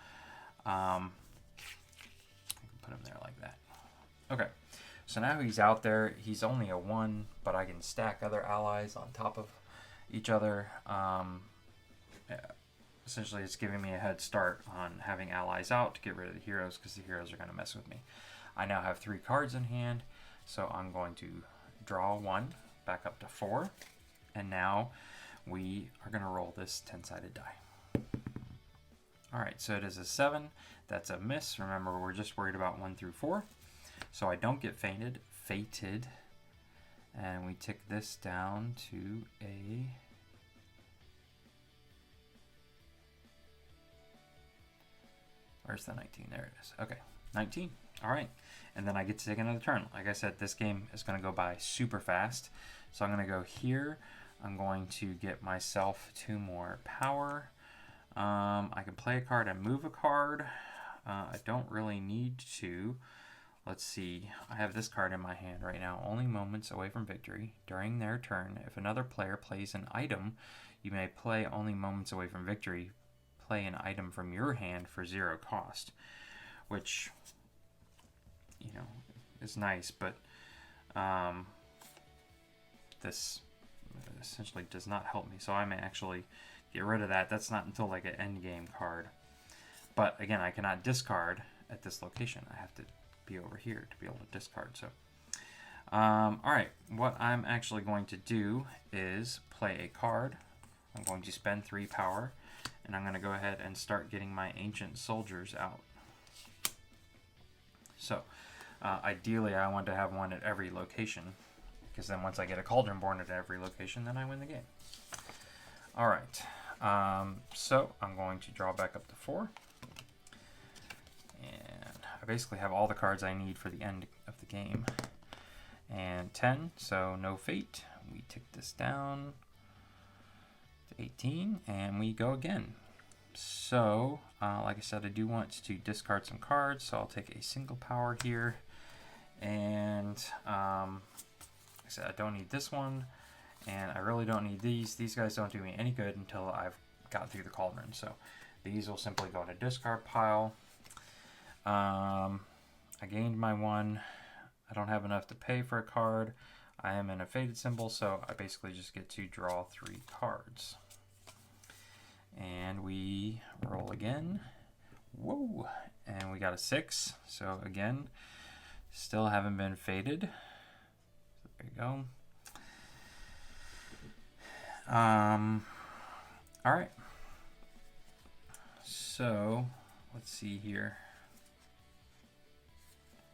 I can put him there like that. Okay, so now he's out there. He's only a 1, but I can stack other allies on top of each other. Essentially it's giving me a head start on having allies out to get rid of the heroes, because the heroes are going to mess with me. I now have 3 cards in hand, so I'm going to draw 1 back up to 4, and now we are going to roll this 10-sided die. Alright, so it is a 7. That's a miss. Remember, we're just worried about 1 through 4. So I don't get fated. And we tick this down to a... Where's the 19? There it is. Okay, 19. Alright, and then I get to take another turn. Like I said, this game is going to go by super fast. So I'm going to go here. I'm going to get myself 2 more power. I can play a card and move a card. I don't really need to. Let's see. I have this card in my hand right now. Only moments away from victory. During their turn, if another player plays an item, you may play only moments away from victory. Play an item from your hand for 0 cost. Which, you know, is nice, but this essentially does not help me. So I may actually get rid of that. That's not until like an end game card. But again, I cannot discard at this location. I have to be over here to be able to discard. So, all right, what I'm actually going to do is play a card. I'm going to spend 3 power, and I'm going to go ahead and start getting my ancient soldiers out. So, ideally, I want to have one at every location, because then once I get a Cauldron Born at every location, then I win the game. All right, so I'm going to draw back up to 4. And I basically have all the cards I need for the end of the game. And 10, so no fate. We tick this down to 18, and we go again. So, like I said, I do want to discard some cards, so I'll take a single power here. And, like I said, I don't need this one, and I really don't need these. These guys don't do me any good until I've got through the Cauldron. So, these will simply go in a discard pile. I gained my 1. I don't have enough to pay for a card. I am in a faded symbol, so I basically just get to draw 3 cards. And we roll again. Whoa! And we got a 6. So again, still haven't been faded. So there you go. All right. So let's see here.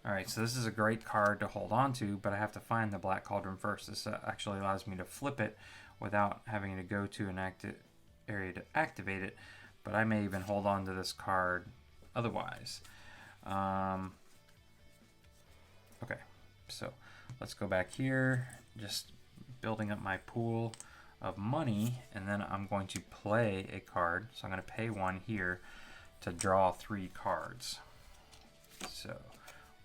Alright, so this is a great card to hold on to, but I have to find the Black Cauldron first. This actually allows me to flip it without having to go to an area to activate it, but I may even hold on to this card otherwise. Okay, so let's go back here, just building up my pool of money, and then I'm going to play a card. So I'm going to pay 1 here to draw 3 cards. So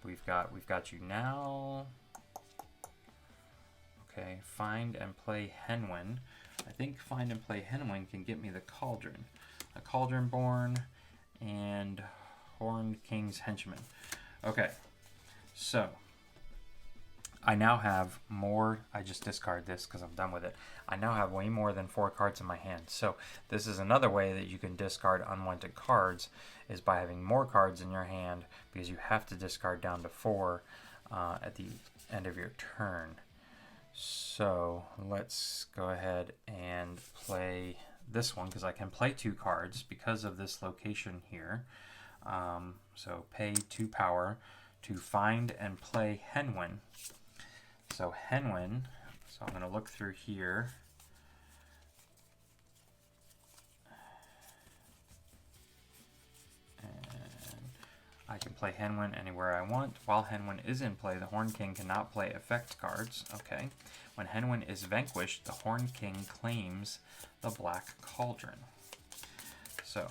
we've got you now. Okay, find and play Henwin. I think find and play Henwin can get me the Cauldron. A Cauldron Born and Horned King's Henchman. Okay, so I now have more. I just discard this because I'm done with it. I now have way more than 4 cards in my hand. So this is another way that you can discard unwanted cards, is by having more cards in your hand, because you have to discard down to 4 at the end of your turn. So let's go ahead and play this one, because I can play 2 cards because of this location here. So pay 2 power to find and play Henwin. So Henwin, so I'm going to look through here. And I can play Henwin anywhere I want. While Henwin is in play, the Horned King cannot play effect cards. Okay. When Henwin is vanquished, the Horned King claims the Black Cauldron. So,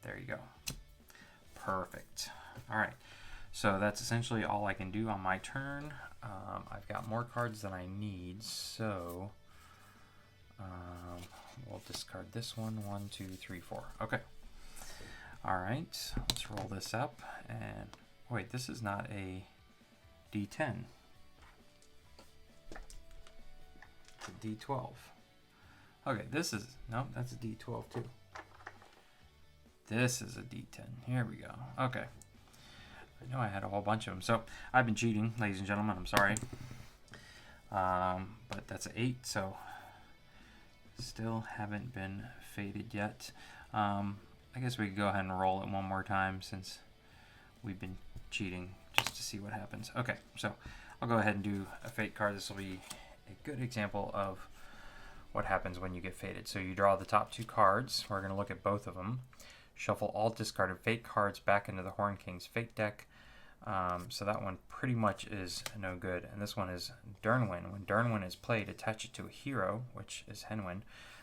there you go. Perfect. All right. So that's essentially all I can do on my turn. I've got more cards than I need, so we'll discard this one. 1, 2, 3, 4. Okay. All right. Let's roll this up. And wait, this is not a D10. It's a D12. Okay, this is, no, that's a D12 too. This is a D10. Here we go. Okay. I know I had a whole bunch of them. So I've been cheating, ladies and gentlemen. I'm sorry. But that's an 8, so still haven't been faded yet. I guess we could go ahead and roll it one more time since we've been cheating, just to see what happens. Okay, so I'll go ahead and do a fate card. This will be a good example of what happens when you get faded. So you draw the top 2 cards. We're going to look at both of them. Shuffle all discarded fate cards back into the Horned King's fate deck. So that one pretty much is no good. And this one is Dernwin. When Dernwin is played, attach it to a hero, which is Henwin.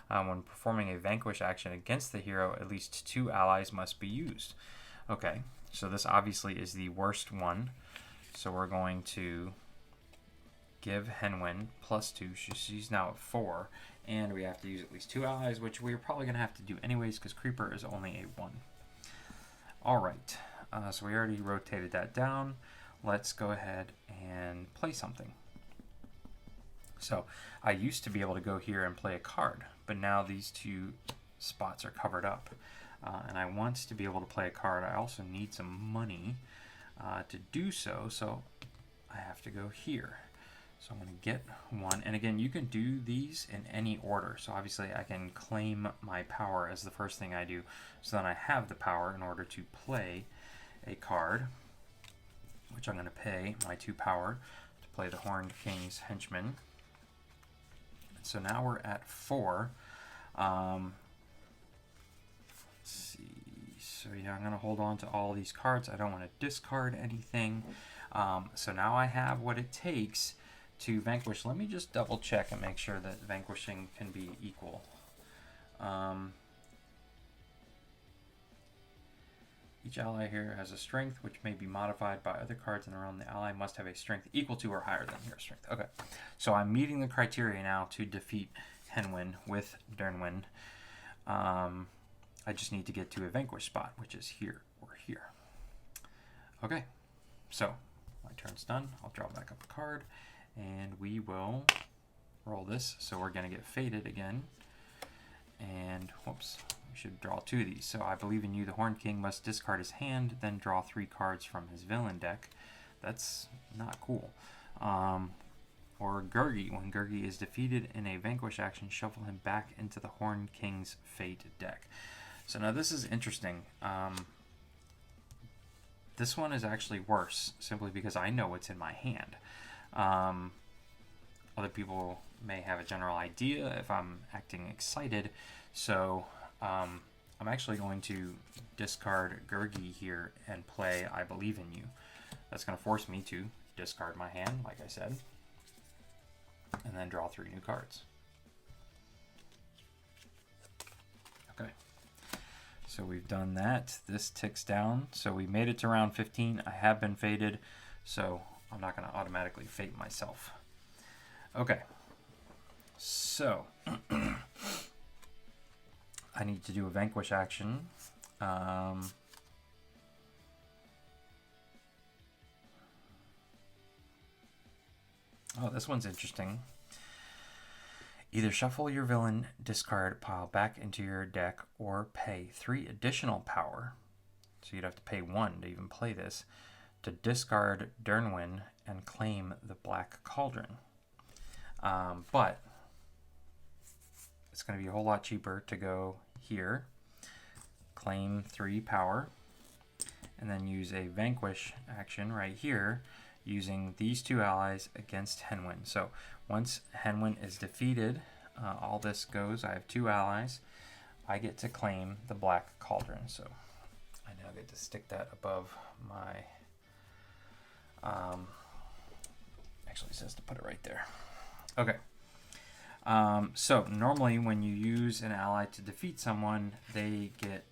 When performing a vanquish action against the hero, at least 2 allies must be used. Okay, so this obviously is the worst one. So we're going to give Henwin +2. She's now at 4. And we have to use at least 2 allies, which we're probably going to have to do anyways because Creeper is only a 1. All right, so we already rotated that down. let's go ahead and play something. So I used to be able to go here and play a card, but now these two spots are covered up. And I want to be able to play a card. I also need some money to do so, so I have to go here. So I'm going to get one. And again, you can do these in any order. So obviously I can claim my power as the first thing I do. So then I have the power in order to play a card, which I'm going to pay my 2 power to play the Horned King's Henchman. So now we're at 4. Let's see. So yeah, I'm going to hold on to all these cards. I don't want to discard anything. So now I have what it takes to vanquish. Let me just double check and make sure that vanquishing can be equal. Each ally here has a strength which may be modified by other cards in the realm. The ally must have a strength equal to or higher than your strength. Okay, so I'm meeting the criteria now to defeat Henwin with Dernwin. I just need to get to a vanquish spot, which is here or here. Okay, so my turn's done. I'll draw back up a card, and we will roll this. So we're going to get faded again. And whoops, we should draw 2 of these. So I believe in you. The Horned King must discard his hand, then draw 3 cards from his villain deck. That's not cool. Or Gurgi. When Gurgi is defeated in a vanquish action, shuffle him back into the Horned King's fate deck. So now this is interesting. This one is actually worse, simply because I know what's in my hand. Other people may have a general idea if I'm acting excited. So I'm actually going to discard Gurgi here and play I Believe in You. That's going to force me to discard my hand, like I said, and then draw 3 new cards. Okay. So we've done that. This ticks down. So we made it to round 15. I have been faded, so I'm not going to automatically fate myself. Okay. So I need to do a vanquish action. Oh, this one's interesting. Either shuffle your villain discard pile back into your deck or pay 3 additional power. So you'd have to pay 1 to even play this, to discard Dernwin and claim the Black Cauldron. But it's going to be a whole lot cheaper to go here, claim 3 power, and then use a vanquish action right here using these 2 allies against Henwin. So once Henwin is defeated, all this goes. I have 2 allies. I get to claim the Black Cauldron. So I now get to stick that above my... actually, it says to put it right there. Okay. So normally when you use an ally to defeat someone, they get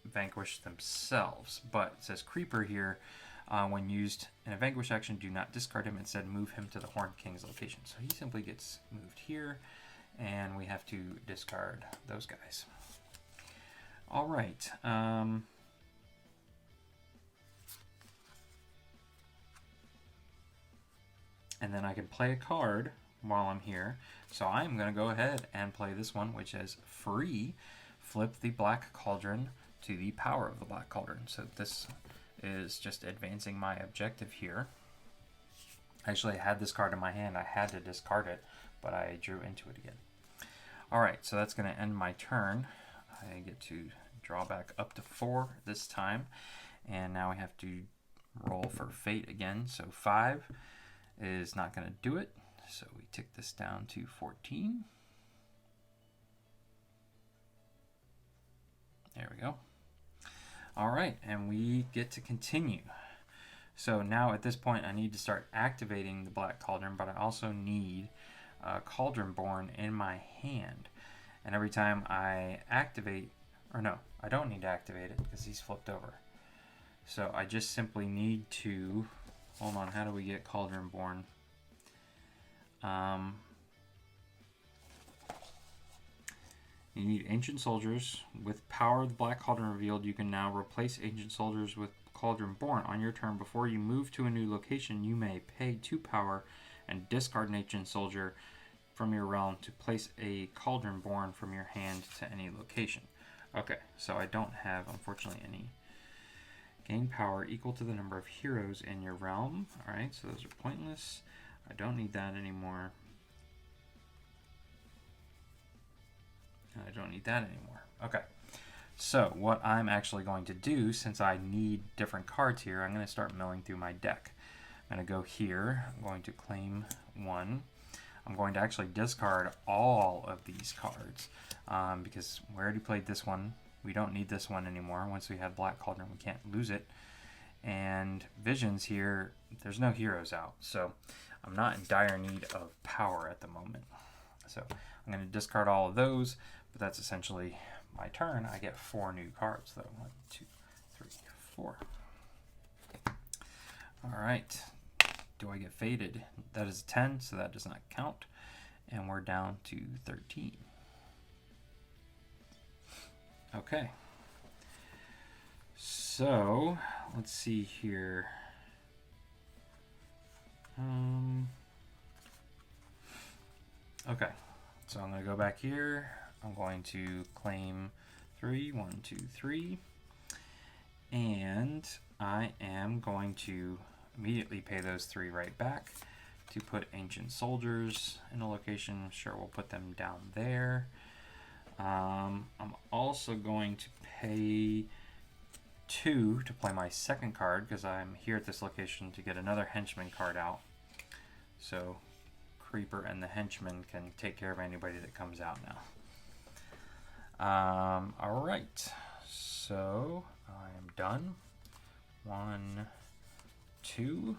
vanquished themselves. But it says Creeper here. When used in a vanquish action, do not discard him. Instead, move him to the Horned King's location. So he simply gets moved here, and we have to discard those guys. All right. And then I can play a card while I'm here. So I'm going to go ahead and play this one, which is free. Flip the Black Cauldron to the power of the Black Cauldron. So this is just advancing my objective here. Actually, I had this card in my hand. I had to discard it, but I drew into it again. All right, so that's going to end my turn. I get to draw back up to 4 this time, and now we have to roll for fate again. So 5 is not going to do it, so we tick this down to 14. There we go. All right, and we get to continue. So now at this point, I need to start activating the Black Cauldron, but I also need Cauldron Born in my hand. And every time I activate, or no, I don't need to activate it because he's flipped over. So I just simply need to, hold on, how do we get Cauldron Born? You need Ancient Soldiers. With power of the Black Cauldron revealed, you can now replace Ancient Soldiers with Cauldron Born. On your turn, before you move to a new location, you may pay 2 power and discard an Ancient Soldier from your realm to place a Cauldron Born from your hand to any location. Okay, so I don't have, unfortunately, any. Gain power equal to the number of heroes in your realm. Alright, so those are pointless. I don't need that anymore. I don't need that anymore. Okay. So what I'm actually going to do, since I need different cards here, I'm going to start milling through my deck. I'm going to go here. I'm going to claim 1. I'm going to actually discard all of these cards because we already played this one. We don't need this one anymore. Once we have Black Cauldron, we can't lose it. And Visions here, there's no heroes out. So I'm not in dire need of power at the moment. So I'm going to discard all of those, but that's essentially my turn. I get 4 new cards, though. 1, 2, 3, 4. All right. Do I get faded? That is 10, so that does not count. And we're down to 13. Okay. So, let's see here. Okay. So I'm going to go back here. I'm going to claim 3. 1, 2, 3. And I am going to immediately pay those 3 right back to put Ancient Soldiers in a location. Sure, we'll put them down there. I'm also going to pay 2 to play my second card because I'm here at this location to get another Henchman card out. So Creeper and the Henchman can take care of anybody that comes out now. Alright, so I am done. 1, 2.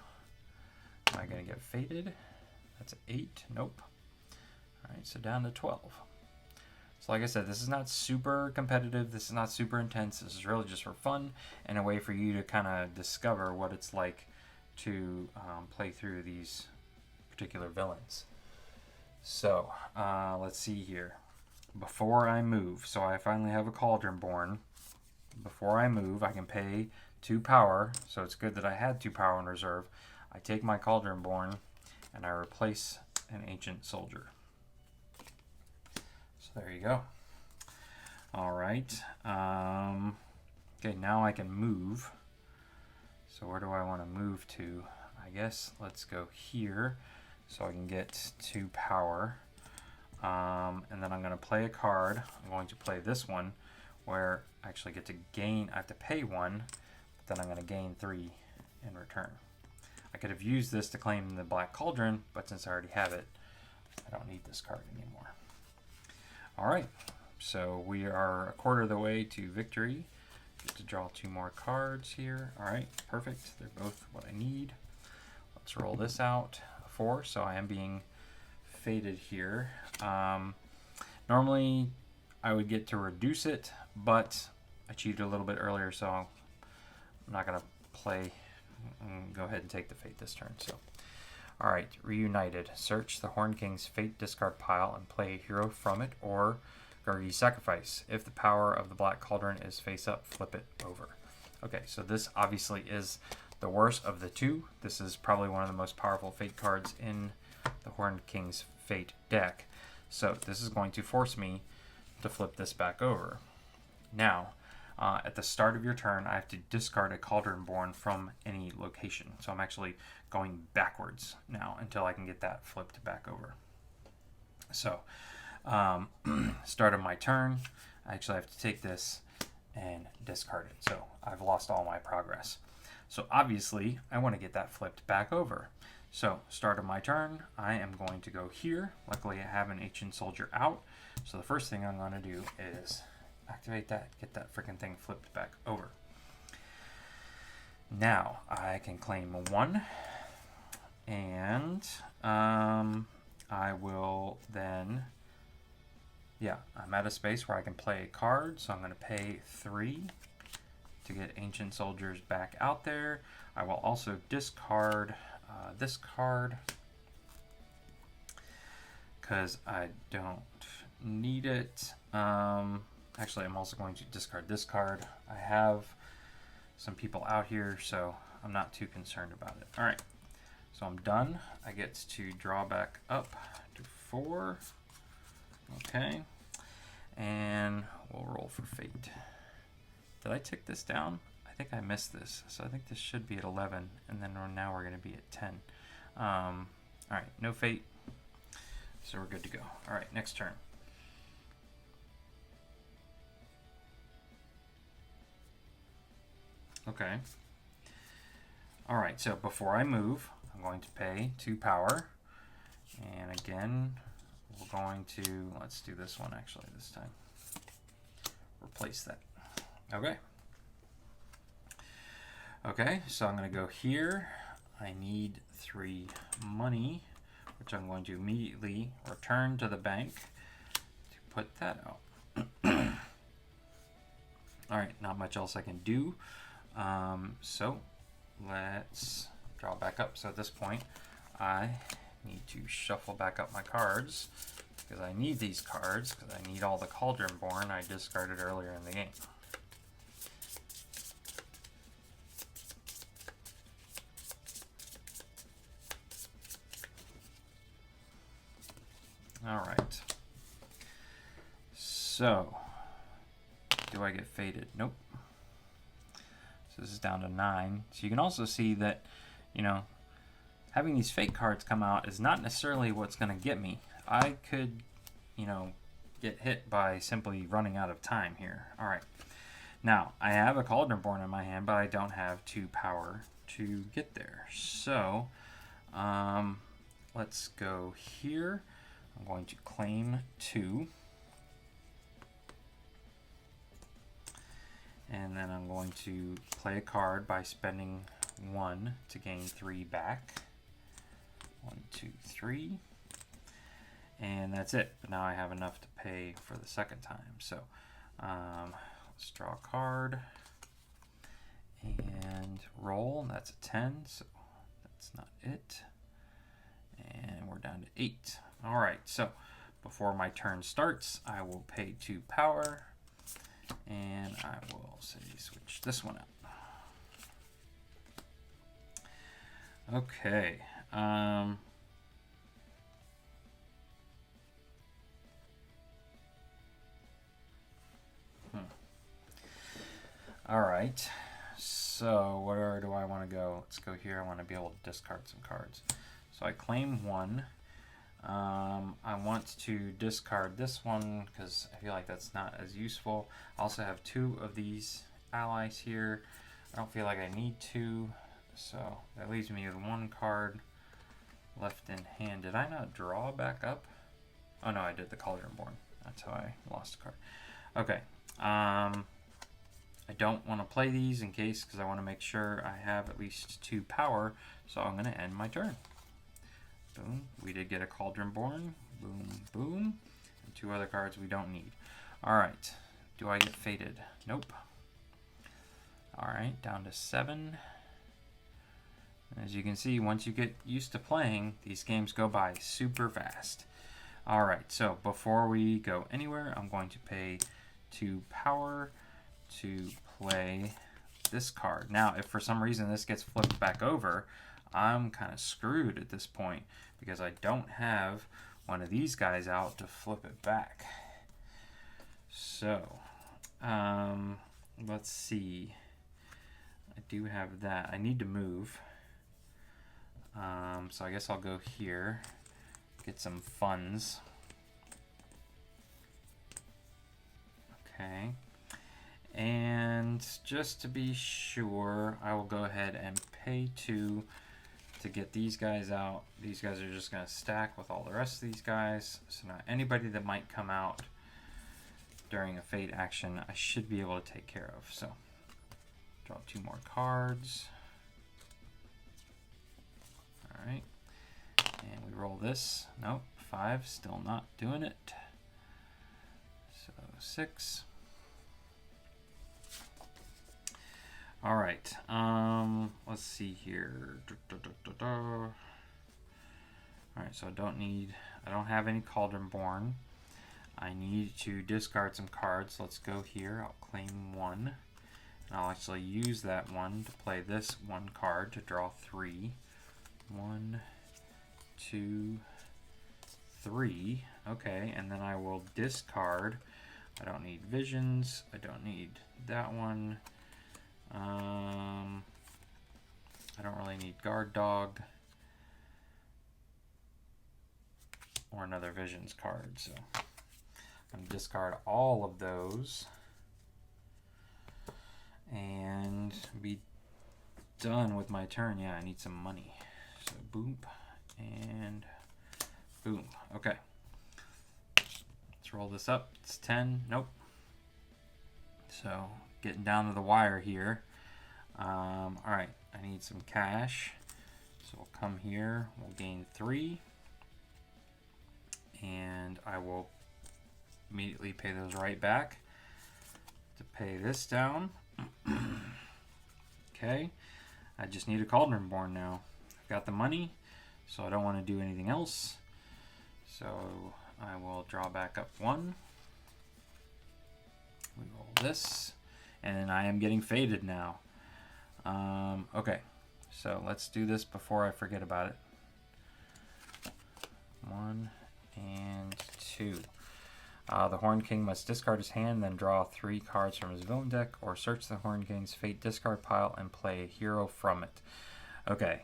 Am I going to get faded? That's 8. Nope. Alright, so down to 12. So like I said, this is not super competitive. This is not super intense. This is really just for fun and a way for you to kind of discover what it's like to play through these particular villains. So let's see here. Before I move, so I finally have a Cauldron Born. Before I move, I can pay 2 power. So it's good that I had 2 power in reserve. I take my Cauldron Born and I replace an Ancient Soldier. So there you go. All right. Okay, now I can move. So where do I want to move to? I guess let's go here so I can get 2 power. And then I'm going to play a card. I'm going to play this one where I actually get to gain, I have to pay 1, but then I'm going to gain 3 in return. I could have used this to claim the Black Cauldron, but since I already have it, I don't need this card anymore. All right, so we are a quarter of the way to victory. Get to draw 2 more cards here. All right, perfect. They're both what I need. Let's roll this out. 4, so I am being faded here. Normally I would get to reduce it, but I cheated a little bit earlier, so I'm not going to play. Go ahead and take the fate this turn. So, all right, Reunited. Search the Horn King's fate discard pile and play a hero from it, or Gargi Sacrifice. If the power of the Black Cauldron is face up, flip it over. Okay, so this obviously is the worst of the 2. This is probably one of the most powerful fate cards in the Horn King's fate deck. So this is going to force me to flip this back over. Now, at the start of your turn, I have to discard a Cauldron Born from any location. So I'm actually going backwards now until I can get that flipped back over. So, start of my turn, I actually have to take this and discard it. So I've lost all my progress. So obviously, I want to get that flipped back over. So, start of my turn, I am going to go here. Luckily, I have an Ancient Soldier out. So the first thing I'm going to do is activate that, get that freaking thing flipped back over. Now, I can claim 1. And I will then, I'm at a space where I can play a card. So I'm going to pay 3 to get Ancient Soldiers back out there. I will also discard this card because I don't need it. Actually, I'm also going to discard this card. I have some people out here, so I'm not too concerned about it. All right, so I'm done. I get to draw back up to 4. Okay, and we'll roll for fate. Did I tick this down? I think I missed this, so I think this should be at 11, and then now we're going to be at 10. All right, no fate, so we're good to go. All right, next turn. Okay. All right, so before I move, I'm going to pay 2 power. And again, we're going to, let's do this one actually this time. Replace that. Okay. Okay, so I'm going to go here. I need 3 money, which I'm going to immediately return to the bank to put that out. All right, not much else I can do. So let's draw back up. So at this point, I need to shuffle back up my cards because I need these cards because I need all the Cauldron Born I discarded earlier in the game. All right. So, do I get faded? Nope. So this is down to 9. So you can also see that, you know, having these fake cards come out is not necessarily what's going to get me. I could, you know, get hit by simply running out of time here. All right. Now, I have a Cauldron Born in my hand, but I don't have 2 power to get there. So, let's go here. I'm going to claim 2. And then I'm going to play a card by spending 1 to gain 3 back. 1, 2, 3. And that's it. But now I have enough to pay for the second time. So let's draw a card and roll. That's a 10, so that's not it. And we're down to 8. All right, so before my turn starts, I will pay 2 power. And I will say switch this one out. Okay. All right. So where do I want to go? Let's go here. I want to be able to discard some cards. So I claim 1. I want to discard this one because I feel like that's not as useful. I also have 2 of these allies here. I don't feel like I need 2, so that leaves me with 1 card left in hand. Did I not draw back up? Oh no, I did the Cauldron Born. That's how I lost a card. Okay. I don't want to play these in case because I want to make sure I have at least 2 power, so I'm going to end my turn. Boom. We did get a Cauldron Born. Boom, boom. And 2 other cards we don't need. All right. Do I get faded? Nope. All right. Down to 7. As you can see, once you get used to playing, these games go by super fast. All right. So before we go anywhere, I'm going to pay 2 power to play this card. Now, if for some reason this gets flipped back over, I'm kind of screwed at this point because I don't have one of these guys out to flip it back. So, let's see. I do have that. I need to move. So I guess I'll go here, get some funds. Okay. And just to be sure, I will go ahead and pay 2 to get these guys out. These guys are just going to stack with all the rest of these guys. So now anybody that might come out during a fate action, I should be able to take care of. So draw 2 more cards. All right. And we roll this. Nope. 5. Still not doing it. So 6. All right, let's see here. All right, so I don't have any Cauldron Born. I need to discard some cards. Let's go here. I'll claim 1. I'll actually use that one to play this one card to draw 3. 1, 2, 3. Okay, and then I will discard. I don't need visions. I don't need that one. I don't really need guard dog or another visions card. So I'm going to discard all of those and be done with my turn. Yeah, I need some money. So boom and boom. Okay. Let's roll this up. It's 10. Nope. So getting down to the wire here. All right. I need some cash. So we'll come here. We'll gain 3. And I will immediately pay those right back to pay this down. Okay. I just need a Cauldron Born now. I've got the money, so I don't want to do anything else. So I will draw back up 1. We roll this, and I am getting faded now. Okay, so let's do this before I forget about it. 1 and 2. The Horn King must discard his hand, then draw 3 cards from his villain deck, or search the Horn King's Fate discard pile and play a hero from it. Okay,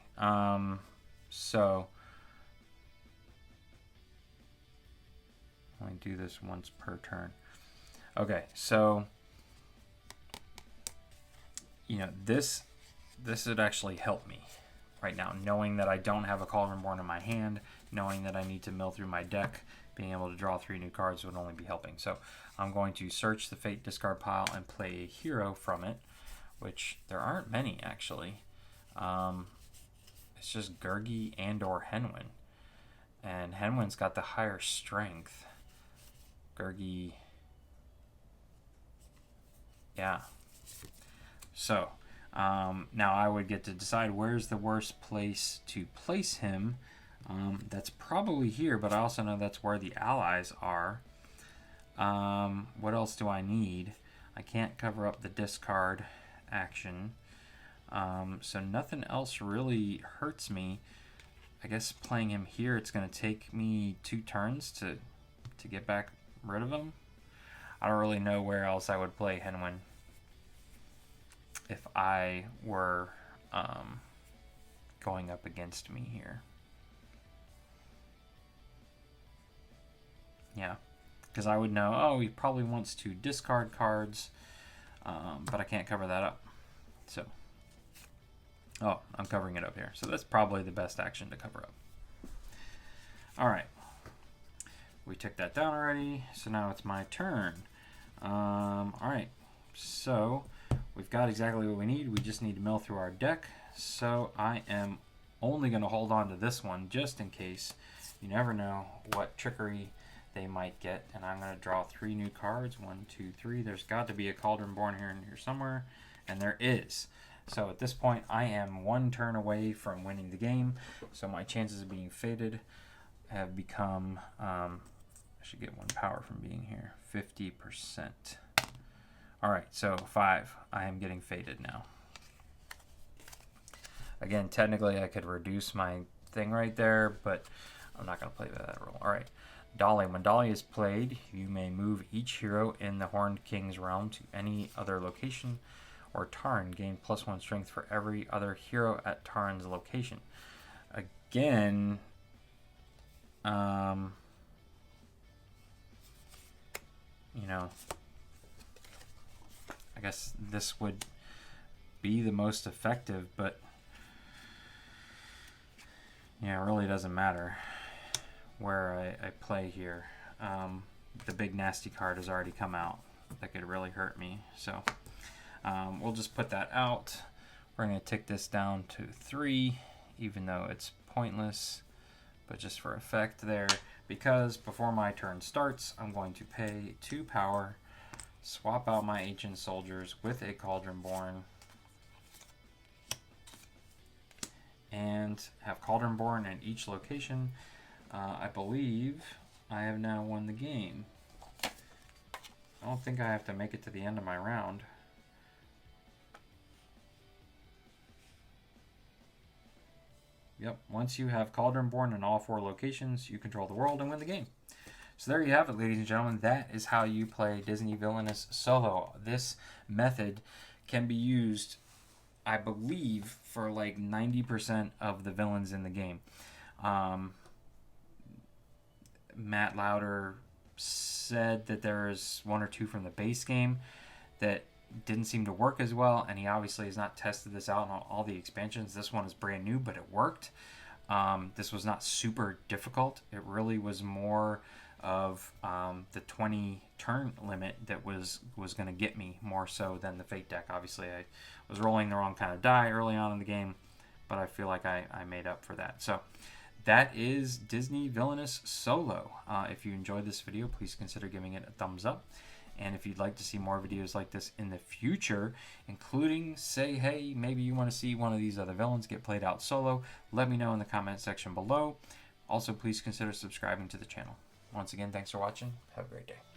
so only do this once per turn. Okay, so you know this would actually help me right now, knowing that I don't have a Cauldron Born in my hand, knowing that I need to mill through my deck. Being able to draw 3 new cards would only be helping. So I'm going to search the Fate discard pile and play a hero from it, which there aren't many actually. It's just Gurgi and or Henwin. And Henwin's got the higher strength. Gurgi, yeah. So now I would get to decide where's the worst place to place him. That's probably here, but I also know that's where the allies are. What else do I need? I can't cover up the discard action. So nothing else really hurts me. I guess playing him here, it's going to take me 2 turns to get back rid of him. I don't really know where else I would play Henwin if I were going up against me here. Yeah, because I would know, oh, he probably wants to discard cards, but I can't cover that up. So, oh, I'm covering it up here. So that's probably the best action to cover up. All right. We took that down already, so now it's my turn. All right, so we've got exactly what we need. We just need to mill through our deck. So I am only going to hold on to this one just in case. You never know what trickery they might get. And I'm going to draw 3 new cards. 1, 2, 3. There's got to be a Cauldron Born here somewhere, and there is. So at this point, I am 1 turn away from winning the game. So my chances of being faded have become, I should get 1 power from being here, 50%. All right, so 5. I am getting faded now. Again, technically I could reduce my thing right there, but I'm not going to play by that rule. All right, Dolly. When Dolly is played, you may move each hero in the Horned King's realm to any other location, or Tarn. Gain +1 strength for every other hero at Tarn's location. Again, you know, I guess this would be the most effective, but yeah, it really doesn't matter where I play here. The big nasty card has already come out that could really hurt me, so we'll just put that out. We're going to tick this down to 3, even though it's pointless, but just for effect there, because before my turn starts, I'm going to pay 2 power, swap out my ancient soldiers with a Cauldron Born, and have Cauldron Born in each location. I believe I have now won the game. I don't think I have to make it to the end of my round. Yep. Once you have Cauldron Born in all 4 locations, you control the world and win the game. So there you have it, ladies and gentlemen. That is how you play Disney Villainous solo. This method can be used, I believe, for like 90% of the villains in the game. Matt Lauder said that there's 1 or 2 from the base game that didn't seem to work as well, and he obviously has not tested this out on all the expansions. This one is brand new, but it worked. This was not super difficult. It really was more of the 20 turn limit that was going to get me more so than the Fate deck. Obviously, I was rolling the wrong kind of die early on in the game, but I feel like I made up for that. So that is Disney Villainous Solo. If you enjoyed this video, please consider giving it a thumbs up. And if you'd like to see more videos like this in the future, including, say, hey, maybe you want to see one of these other villains get played out solo, let me know in the comment section below. Also, please consider subscribing to the channel. Once again, thanks for watching. Have a great day.